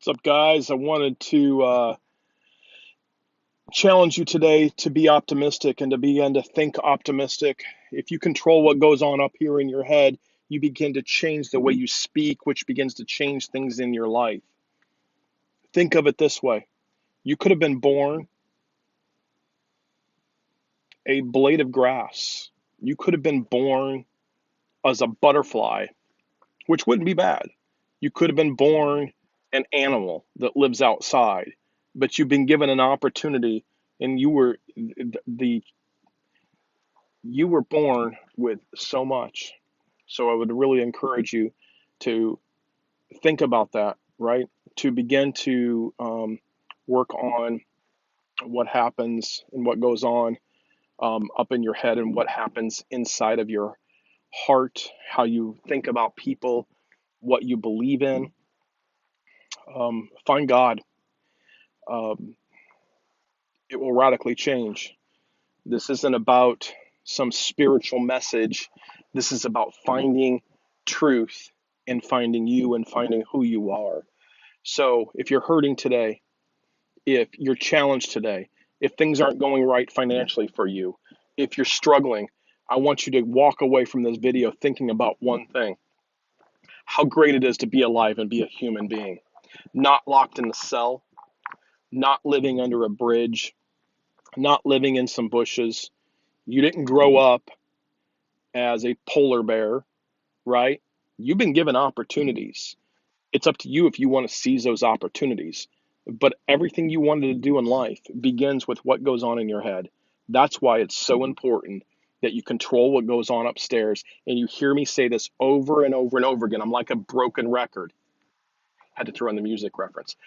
What's up, guys? I wanted to challenge you today to be optimistic and to begin to think optimistic. If you control what goes on up here in your head, you begin to change the way you speak, which begins to change things in your life. Think of it this way. You could have been born a blade of grass. You could have been born as a butterfly, which wouldn't be bad. You could have been born an animal that lives outside, but you've been given an opportunity and the you were born with so much. So I would really encourage you to think about that, right? To begin to work on what happens and what goes on up in your head and what happens inside of your heart, how you think about people, what you believe in. Find God. Um, it will radically change. This isn't about some spiritual message. This is about finding truth and finding you and finding who you are. So if you're hurting today, if you're challenged today, if things aren't going right financially for you, if you're struggling, I want you to walk away from this video thinking about one thing: how great it is to be alive and be a human being, not locked in a cell, not living under a bridge, not living in some bushes. You didn't grow up as a polar bear, right? You've been given opportunities. It's up to you if you want to seize those opportunities. But everything you wanted to do in life begins with what goes on in your head. That's why it's so important that you control what goes on upstairs. And you hear me say this over and over and over again. I'm like a broken record. Had to throw in the music reference.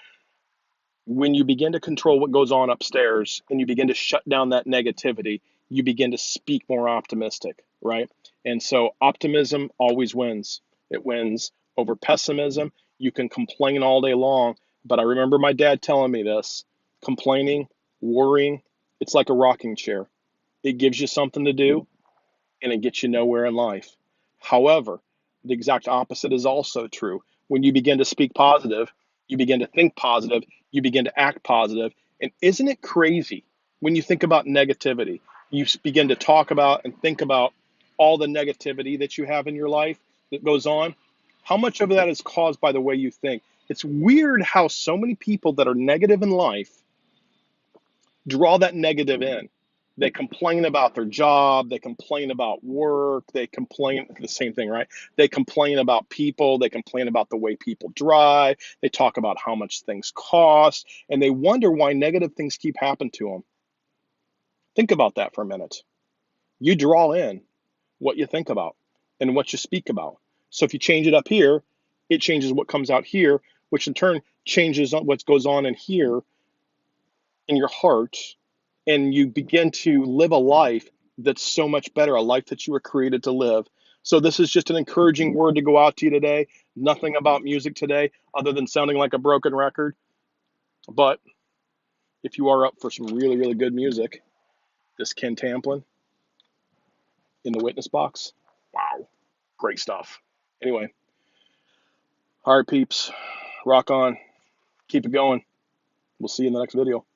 When you begin to control what goes on upstairs and you begin to shut down that negativity, you begin to speak more optimistic, right? And so optimism always wins. It wins over pessimism. You can complain all day long, but I remember my dad telling me this: complaining, worrying, it's like a rocking chair. It gives you something to do and it gets you nowhere in life. However, the exact opposite is also true. When you begin to speak positive, you begin to think positive, you begin to act positive. And isn't it crazy when you think about negativity? You begin to talk about and think about all the negativity that you have in your life that goes on. How much of that is caused by the way you think? It's weird how so many people that are negative in life draw that negative in. They complain about their job, they complain about work, they complain the same thing, right? They complain about people, they complain about the way people drive, they talk about how much things cost, and they wonder why negative things keep happening to them. Think about that for a minute. You draw in what you think about and what you speak about. So if you change it up here, it changes what comes out here, which in turn changes what goes on in here in your heart, and you begin to live a life that's so much better, a life that you were created to live. So this is just an encouraging word to go out to you today. Nothing about music today other than sounding like a broken record. But if you are up for some really, really good music, this Ken Tamplin in the Witness Box, wow, great stuff. Anyway, all right, peeps, rock on, keep it going. We'll see you in the next video.